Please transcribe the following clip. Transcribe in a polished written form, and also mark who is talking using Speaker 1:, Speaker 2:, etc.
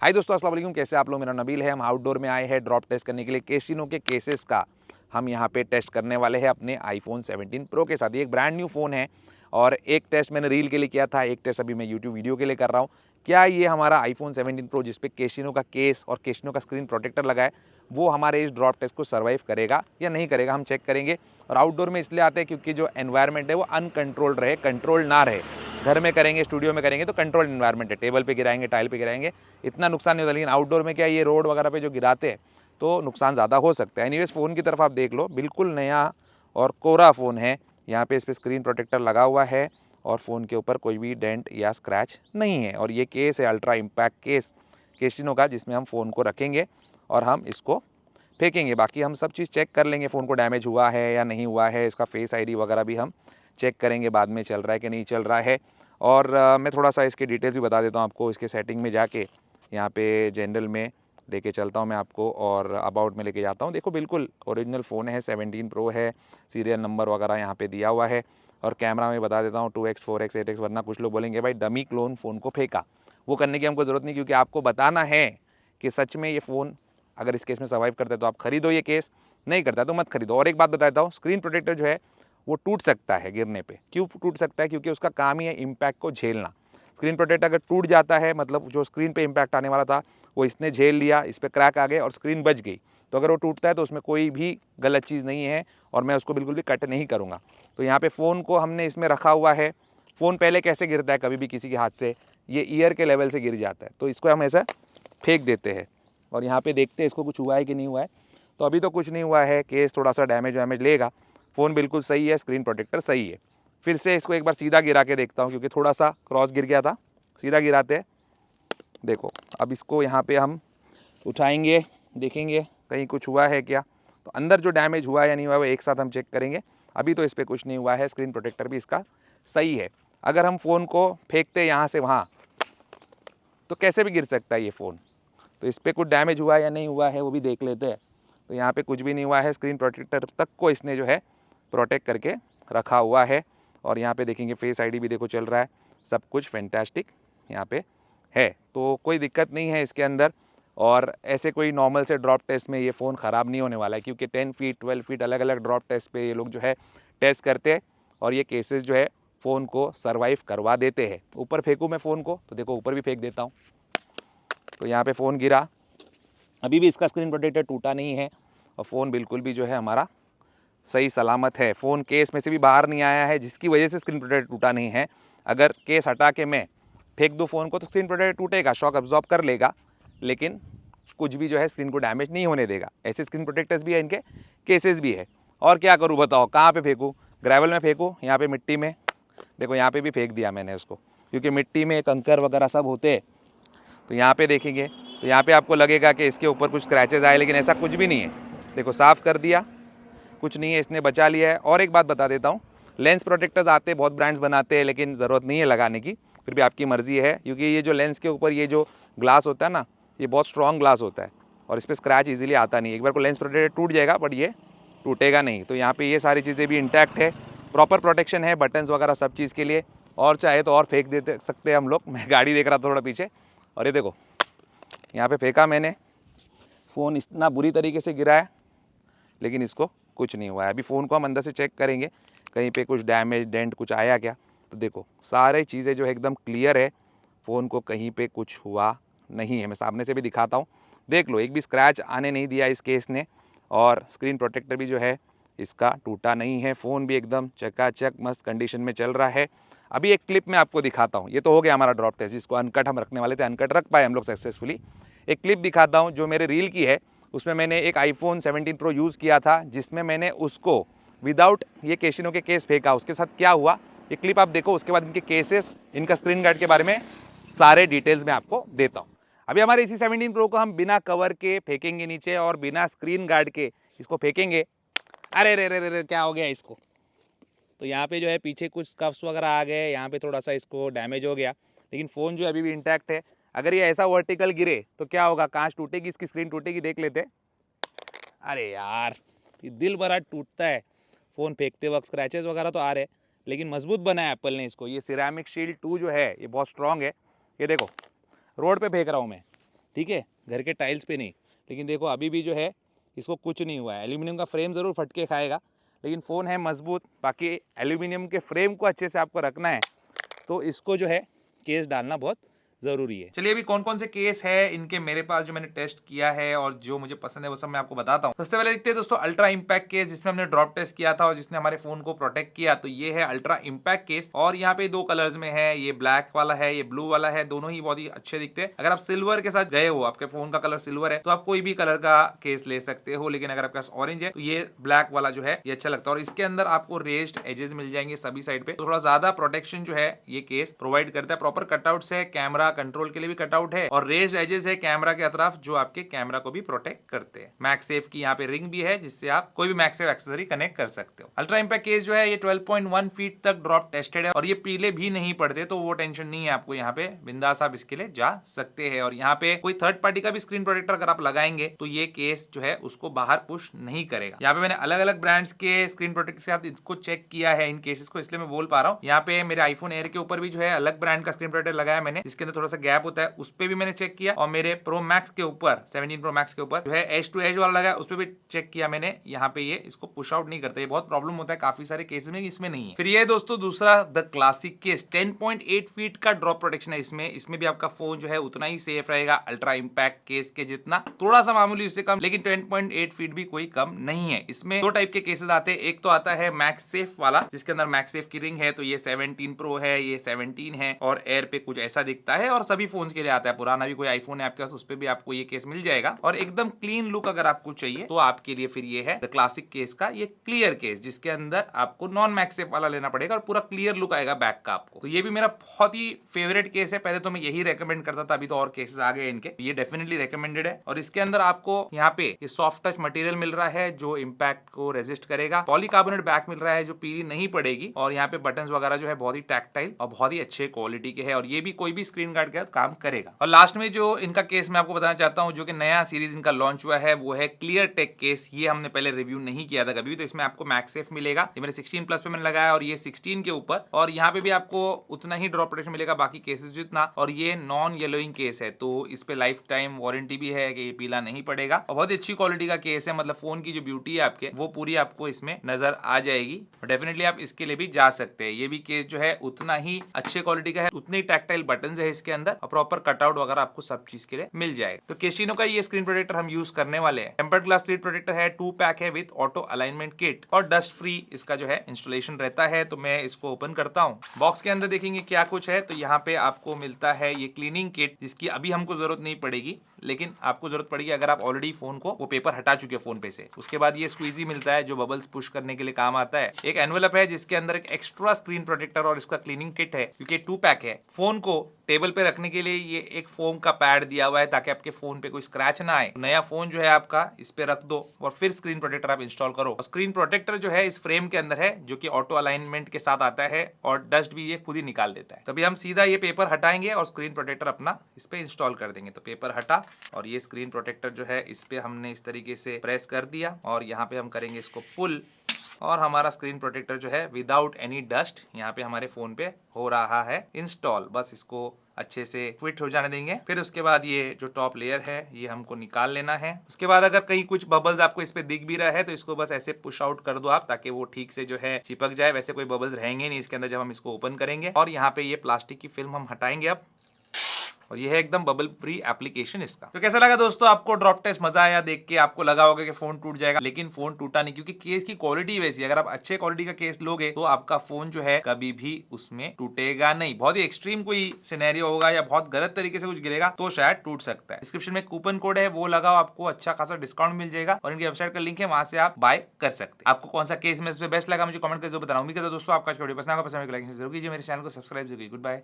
Speaker 1: हाय दोस्तों, अस्सलाम वालेकुम। कैसे आप लोग? मेरा नबील है। हम आउटडोर में आए हैं ड्रॉप टेस्ट करने के लिए। कैसीनो के केसेस का हम यहाँ पे टेस्ट करने वाले हैं अपने आईफोन 17 प्रो के साथ। ये एक ब्रांड न्यू फ़ोन है और एक टेस्ट मैंने रील के लिए किया था, एक टेस्ट अभी मैं यूट्यूब वीडियो के लिए कर रहा हूँ। क्या ये हमारा आईफोन 17 प्रो जिस पे कैसीनो का केस और कैसीनो का स्क्रीन प्रोटेक्टर लगा है, वो हमारे इस ड्रॉप टेस्ट को सर्वाइव करेगा या नहीं करेगा, हम चेक करेंगे। और आउटडोर में इसलिए आते हैं क्योंकि जो एनवायरनमेंट है वो अनकंट्रोल्ड रहे, कंट्रोल ना रहे। घर में करेंगे, स्टूडियो में करेंगे तो कंट्रोल एनवायरनमेंट है, टेबल पे गिराएंगे, टाइल पे गिराएंगे, इतना नुकसान नहीं होता। लेकिन आउटडोर में क्या, ये रोड वगैरह पे जो गिराते हैं तो नुकसान ज़्यादा हो सकता है। एनीवेज फ़ोन की तरफ आप देख लो, बिल्कुल नया और कोरा फ़ोन है। यहाँ पे इस पर स्क्रीन प्रोटेक्टर लगा हुआ है और फ़ोन के ऊपर कोई भी डेंट या स्क्रैच नहीं है। और ये केस है अल्ट्रा इम्पैक्ट केस कैसीनो का, जिसमें हम फ़ोन को रखेंगे और हम इसको फेंकेंगे। बाकी हम सब चीज़ चेक कर लेंगे, फ़ोन को डैमेज हुआ है या नहीं हुआ है, इसका फेस आईडी वगैरह भी हम चेक करेंगे बाद में, चल रहा है कि नहीं चल रहा है। और मैं थोड़ा सा इसके डिटेल्स भी बता देता हूँ आपको। इसके सेटिंग में जाके यहाँ पे जनरल में लेके चलता हूँ मैं आपको और अबाउट में लेके जाता हूँ। देखो बिल्कुल ओरिजिनल फ़ोन है, 17 प्रो है, सीरियल नंबर वगैरह यहाँ पे दिया हुआ है। और कैमरा में बता देता हूँ 2x 4x 8x, वरना कुछ लोग बोलेंगे भाई डमी क्लोन फ़ोन को फेंका। वो करने की हमको ज़रूरत नहीं, क्योंकि आपको बताना है कि सच में ये फ़ोन अगर इस केस में सर्वाइव करता है तो आप खरीदो ये केस, नहीं करता है तो मत खरीदो। और एक बात बताता हूँ, स्क्रीन प्रोटेक्टर जो है वो टूट सकता है गिरने पे। क्यों टूट सकता है? क्योंकि उसका काम ही है इम्पैक्ट को झेलना। स्क्रीन प्रोटेक्टर अगर टूट जाता है, मतलब जो स्क्रीन पे इम्पैक्ट आने वाला था वो इसने झेल लिया, इस पर क्रैक आ गए और स्क्रीन बच गई, तो अगर वो टूटता है तो उसमें कोई भी गलत चीज़ नहीं है और मैं उसको बिल्कुल भी कट नहीं करूँगा। तो यहाँ पे फ़ोन को हमने इसमें रखा हुआ है। फ़ोन पहले कैसे गिरता है कभी भी किसी के हाथ से, ये ईयर के लेवल से गिर जाता है, तो इसको हम ऐसा फेंक देते हैं। और यहाँ पे देखते हैं इसको कुछ हुआ है कि नहीं हुआ है। तो अभी तो कुछ नहीं हुआ है, केस थोड़ा सा डैमेज वैमेज लेगा, फ़ोन बिल्कुल सही है, स्क्रीन प्रोटेक्टर सही है। फिर से इसको एक बार सीधा गिरा के देखता हूँ, क्योंकि थोड़ा सा क्रॉस गिर गया था। सीधा गिराते हैं, देखो अब इसको यहाँ पे हम उठाएंगे, देखेंगे कहीं कुछ हुआ है क्या। तो अंदर जो डैमेज हुआ है या नहीं हुआ है वो एक साथ हम चेक करेंगे। अभी तो इस पर कुछ नहीं हुआ है, स्क्रीन प्रोटेक्टर भी इसका सही है। अगर हम फ़ोन को फेंकते यहाँ से वहाँ तो कैसे भी गिर सकता है ये फ़ोन। तो इस पर कुछ डैमेज हुआ है या नहीं हुआ है वो भी देख लेते हैं। तो यहाँ पे कुछ भी नहीं हुआ है, स्क्रीन प्रोटेक्टर तक को इसने जो है प्रोटेक्ट करके रखा हुआ है। और यहाँ पे देखेंगे फेस आईडी भी देखो चल रहा है, सब कुछ फैंटास्टिक यहाँ पे है, तो कोई दिक्कत नहीं है इसके अंदर। और ऐसे कोई नॉर्मल से ड्रॉप टेस्ट में ये फ़ोन ख़राब नहीं होने वाला है, क्योंकि 10 फीट 12 फीट अलग अलग ड्रॉप टेस्ट पे ये लोग जो है टेस्ट करते हैं और ये केसेस जो है फ़ोन को सर्वाइव करवा देते हैं। ऊपर फेंकूँ मैं फ़ोन को, तो देखो ऊपर भी फेंक देता हूँ, तो यहाँ पे फ़ोन गिरा, अभी भी इसका स्क्रीन प्रोटेक्टर टूटा नहीं है और फ़ोन बिल्कुल भी जो है हमारा सही सलामत है। फ़ोन केस में से भी बाहर नहीं आया है, जिसकी वजह से स्क्रीन प्रोटेक्टर टूटा नहीं है। अगर केस हटा के मैं फेंक दूँ फ़ोन को तो स्क्रीन प्रोटेक्टर टूटेगा, शॉक अब्जॉर्ब कर लेगा, लेकिन कुछ भी जो है स्क्रीन को डैमेज नहीं होने देगा। ऐसे स्क्रीन प्रोटेक्टर्स भी है, इनके केसेस भी है। और क्या करूँ बताओ, कहाँ पे फेंकूँ? ग्रेवल में फेंकूँ, यहाँ पे मिट्टी में, देखो यहाँ पे भी फेंक दिया मैंने उसको, क्योंकि मिट्टी में कंकर वगैरह सब होते हैं। तो यहाँ पे देखेंगे तो यहाँ पे आपको लगेगा कि इसके ऊपर कुछ स्क्रैचेस आए, लेकिन ऐसा कुछ भी नहीं है। देखो साफ़ कर दिया, कुछ नहीं है, इसने बचा लिया है। और एक बात बता देता हूँ, लेंस प्रोटेक्टर्स आते हैं, बहुत ब्रांड्स बनाते हैं, लेकिन ज़रूरत नहीं है लगाने की। फिर भी आपकी मर्ज़ी है, क्योंकि ये जो लेंस के ऊपर ये जो ग्लास होता है ना, ये बहुत स्ट्रॉन्ग ग्लास होता है और इस पर स्क्रैच ईजिली आता नहीं। एक बार को लेंस प्रोटेक्टर टूट जाएगा बट ये टूटेगा नहीं। तो यहाँ पर ये सारी चीज़ें भी इंटैक्ट है, प्रॉपर प्रोटेक्शन है, बटन्स वगैरह सब चीज़ के लिए। और चाहे तो और फेंक देते सकते हैं हम लोग। मैं गाड़ी देख रहा था थोड़ा पीछे, और ये देखो यहाँ पे फेंका मैंने, फ़ोन इतना बुरी तरीके से गिरा है लेकिन इसको कुछ नहीं हुआ है। अभी फ़ोन को हम अंदर से चेक करेंगे कहीं पे कुछ डैमेज डेंट कुछ आया क्या। तो देखो सारे चीज़ें जो है एकदम क्लियर है, फ़ोन को कहीं पे कुछ हुआ नहीं है। मैं सामने से भी दिखाता हूँ, देख लो, एक भी स्क्रैच आने नहीं दिया इस केस ने। और स्क्रीन प्रोटेक्टर भी जो है इसका टूटा नहीं है, फ़ोन भी एकदम चकाचक मस्त कंडीशन में चल रहा है। अभी एक क्लिप मैं आपको दिखाता हूँ। ये तो हो गया हमारा ड्रॉप टेस्ट, जिसको अनकट हम रखने वाले थे, अनकट रख पाए हम लोग सक्सेसफुली। एक क्लिप दिखाता हूँ जो मेरे रील की है, उसमें मैंने एक आईफोन 17 प्रो यूज़ किया था, जिसमें मैंने उसको विदाउट ये कैसीनो के केस फेंका। उसके साथ क्या हुआ ये क्लिप आप देखो, उसके बाद इनके केसेस, इनका स्क्रीन गार्ड के बारे में सारे डिटेल्स मैं आपको देता हूँ। अभी हमारे इसी 17 प्रो को हम बिना कवर के फेंकेंगे नीचे और बिना स्क्रीन गार्ड के इसको फेंकेंगे। अरे रे रे रे रे, क्या हो गया इसको? तो यहाँ पे जो है पीछे कुछ स्कफ्स वगैरह आ गए, यहाँ पे थोड़ा सा इसको डैमेज हो गया, लेकिन फ़ोन जो है अभी भी इंटैक्ट है। अगर ये ऐसा वर्टिकल गिरे तो क्या होगा, कांच टूटेगी, इसकी स्क्रीन टूटेगी, देख लेते। अरे यार, ये दिल भरा टूटता है फ़ोन फेंकते वक्त। स्क्रैचेस वगैरह तो आ रहे, लेकिन मजबूत बनाया एप्पल ने इसको। ये सिरेमिक शील्ड 2 जो है ये बहुत स्ट्रॉन्ग है। ये देखो रोड पे फेंक रहा हूँ मैं, ठीक है, घर के टाइल्स पे नहीं। लेकिन देखो अभी भी जो है इसको कुछ नहीं हुआ है। एल्यूमिनियम का फ्रेम ज़रूर फटके खाएगा, लेकिन फ़ोन है मजबूत। बाकी एल्यूमिनियम के फ्रेम को अच्छे से आपको रखना है तो इसको जो है केस डालना बहुत ज़रूरी है। चलिए अभी कौन कौन से केस है इनके मेरे पास जो मैंने टेस्ट किया है और जो मुझे पसंद है वो सब मैं आपको बताता हूँ। सबसे पहले देखते हैं दोस्तों अल्ट्रा इम्पैक्ट केस, जिसमें हमने ड्रॉप टेस्ट किया था और जिसने हमारे फोन को प्रोटेक्ट किया। तो ये है अल्ट्रा इम्पैक्ट केस और यहाँ पे 2 कलर्स में है, ये ब्लैक वाला है, ये ब्लू वाला है। दोनों ही बहुत ही अच्छे दिखते हैं। अगर आप सिल्वर के साथ गए हो, आपके फोन का कलर सिल्वर है, तो आप कोई भी कलर का केस ले सकते हो। लेकिन अगर आपके पास ऑरेंज है तो ये ब्लैक वाला जो है ये अच्छा लगता है। और इसके अंदर आपको रेज्ड एजेस मिल जाएंगे सभी साइड पे, तो थोड़ा ज्यादा प्रोटेक्शन जो है ये केस प्रोवाइड करता है। प्रॉपर कटआउट्स है, कैमरा कंट्रोल के लिए भी कटआउट है और रेज्ड एजेस है कैमरा के अतराफ जो आपके कैमरा को भी प्रोटेक्ट करते हैं। मैगसेफ की यहाँ पे रिंग भी है जिससे आप कोई भी मैगसेफ एक्सेसरी कनेक्ट कर सकते हो। अल्ट्रा इम्पैक्ट केस जो है ये 12.1 फीट तक ड्रॉप टेस्टेड है और ये पीले भी नहीं पड़ते, तो वो टेंशन नहीं है आपको। यहाँ पे बिंदास आप इसके लिए जा सकते हैं। और यहाँ पे कोई थर्ड पार्टी का भी स्क्रीन प्रोटेक्टर अगर आप लगाएंगे तो ये केस जो है उसको बाहर पुश नहीं करेगा। यहाँ पे मैंने अलग अलग ब्रांड्स के स्क्रीन प्रोटेक्टर के साथ इसको चेक किया है इन केसेस को, इसलिए मैं बोल पा रहा हूँ। यहाँ पे मेरे आईफोन एयर के ऊपर भी जो है अलग ब्रांड का स्क्रीन प्रोटेक्टर लगाया मैंने, जिसके अंदर थोड़ा सा गैप होता है, उस पे भी मैंने चेक किया। और मेरे प्रो मैक्स के ऊपर 17 प्रो मैक्स के ऊपर जो है एज टू एज वाला लगा, उस पे भी चेक किया मैंने। यहाँ पे ये इसको पुश आउट नहीं करता, ये बहुत प्रॉब्लम होता है काफी सारे केसेस में, इसमें नहीं है। फिर ये दोस्तों दूसरा द क्लासिक केस 10.8 फीट का ड्रॉप प्रोटेक्शन है इसमें भी आपका फोन जो है उतना ही सेफ रहेगा अल्ट्रा इम्पैक्ट केस के जितना, थोड़ा सा मामूली उससे कम, लेकिन 10.8 फीट भी कोई कम नहीं है। इसमें 2 टाइप के केसेस आते हैं। एक तो आता है मैगसेफ वाला जिसके अंदर मैगसेफ की रिंग है, तो ये 17 प्रो है, ये 17 है और एयर पे कुछ ऐसा दिखता है और सभी फोन्स के लिए आता है। पुराना भी कोई आईफोन है आपके पास उस पे भी आपको ये केस मिल जाएगा। और एकदम क्लीन लुक अगर आपको चाहिए तो आपके लिए फिर ये है द क्लासिक केस का ये क्लियर केस, जिसके अंदर आपको नॉन मैगसेफ वाला लेना पड़ेगा और पूरा क्लियर लुक आएगा बैक का आपको। तो ये भी मेरा बहुत ही फेवरेट केस है। पहले तो मैं यही रेकमेंड करता था, अभी तो और केसेस आ गए इनके, ये डेफिनेटली रेकमेंडेड है। और इसके अंदर आपको यहाँ पे ये सॉफ्ट टच मटेरियल मिल रहा है जो इम्पैक्ट को रेजिस्ट करेगा। पॉलीकार्बोनेट बैक मिल रहा है जो पीली नहीं पड़ेगी। और यहाँ पे बटन्स वगैरह जो है बहुत ही टैक्टाइल और बहुत ही अच्छे क्वालिटी के है और ये भी कोई भी स्क्रीन गार्ड के साथ काम करेगा। और लास्ट में जो इनका केस मैं आपको बताना चाहता हूँ, जो कि नया सीरीज इनका लॉन्च हुआ है, वो है क्लियर टेक केस। ये हमने पहले रिव्यू नहीं किया था कभी भी, तो इसमें आपको मैगसेफ मिलेगा। ये मैंने 16 प्लस पे मैंने लगाया और ये 16 के ऊपर, और यहाँ पे भी आपको उतना ही ड्रॉप प्रोटेक्शन मिलेगा बाकी केसेस जितना। और ये नॉन येलोइंग केस है, तो इस पे लाइफ टाइम वारंटी भी है कि ये पीला नहीं पड़ेगा। और बहुत ही अच्छी क्वालिटी का केस है, मतलब फोन की जो ब्यूटी है आपके वो पूरी आपको इसमें नजर आ जाएगी। डेफिनेटली आप इसके लिए भी जा सकते हैं। ये भी केस जो है उतना ही अच्छे क्वालिटी का है, उतने ही टैक्टाइल बटन्स है इसके अंदर और प्रॉपर कटआउट वगैरह आपको सब चीज के लिए मिल जाएगा। तो केशिनो का ये स्क्रीन प्रोटेक्टर हम यूज करने वाले हैं। टेम्पर्ड ग्लास स्क्रीन प्रोटेक्टर है, 2 पैक है विद ऑटो अलाइनमेंट किट और डस्ट फ्री इसका जो है इंस्टॉलेशन रहता है। तो मैं इसको ओपन करता हूँ। बॉक्स के अंदर देखेंगे क्या कुछ है, तो यहाँ पे आपको मिलता है ये क्लीनिंग किट, जिसकी अभी हमको जरूरत नहीं पड़ेगी, लेकिन आपको जरूरत पड़ेगी अगर आप ऑलरेडी फोन को वो पेपर हटा चुके हो फोन पे से। उसके बाद ये स्क्वीजी मिलता है जो बबल्स पुश करने के लिए काम आता है। एक एनवेलप है जिसके अंदर एक एक्स्ट्रा स्क्रीन प्रोटेक्टर और इसका क्लीनिंग किट है, क्योंकि 2 पैक है। फोन को टेबल पे रखने के लिए ये एक फोम का पैड दिया हुआ है ताकि आपके फोन पे कोई स्क्रैच ना आए। नया फोन जो है आपका इस पे रख दो और फिर स्क्रीन प्रोटेक्टर आप इंस्टॉल करो। स्क्रीन प्रोटेक्टर जो है इस फ्रेम के अंदर है जो कि ऑटो अलाइनमेंट के साथ आता है और डस्ट भी ये खुद ही निकाल देता है। तभी हम सीधा ये पेपर हटाएंगे और स्क्रीन प्रोटेक्टर अपना इस पे इंस्टॉल कर देंगे। तो पेपर हटा और ये स्क्रीन प्रोटेक्टर जो है इस पे हमने इस तरीके से प्रेस कर दिया और यहाँ पे हम करेंगे इसको पुल और हमारा स्क्रीन प्रोटेक्टर जो है विदाउट एनी डस्ट यहाँ पे हमारे फोन पे हो रहा है इंस्टॉल। बस इसको अच्छे से फिट हो जाने देंगे। फिर उसके बाद ये जो टॉप लेयर है ये हमको निकाल लेना है। उसके बाद अगर कहीं कुछ बबल्स आपको इस पे दिख भी रहा है तो इसको बस ऐसे पुश आउट कर दो आप, ताकि वो ठीक से जो है चिपक जाए। वैसे कोई बबल्स रहेंगे नहीं इसके अंदर जब हम इसको ओपन करेंगे। और यहाँ पे ये प्लास्टिक की फिल्म हम हटाएंगे अब, और ये है एकदम बबल फ्री एप्लीकेशन इसका। तो कैसा लगा दोस्तों आपको ड्रॉप टेस्ट? मजा आया देख के? आपको लगा होगा कि फोन टूट जाएगा, लेकिन फोन टूटा नहीं, क्योंकि केस की क्वालिटी वैसी है। अगर आप अच्छे क्वालिटी का केस लोगे तो आपका फोन जो है कभी भी उसमें टूटेगा नहीं। बहुत ही एक्सट्रीम कोई सिनेरियो होगा या बहुत गलत तरीके से कुछ गिरेगा तो शायद टूट सकता है। डिस्क्रिप्शन में कूपन कोड है वो लगाओ, आपको अच्छा खासा डिस्काउंट मिल जाएगा और इनकी वेबसाइट का लिंक है, वहां से आप बाय कर सकते हैं। आपको कौन सा केस में बेस्ट लगा मुझे कमेंट करके जरूर बताना। उम्मीद करता हूं दोस्तों आपका वीडियो पसंद आएगा। पसंद लाइक जरूर कीजिए, मेरे चैनल को सब्सक्राइब जरूर कीजिए। Good bye.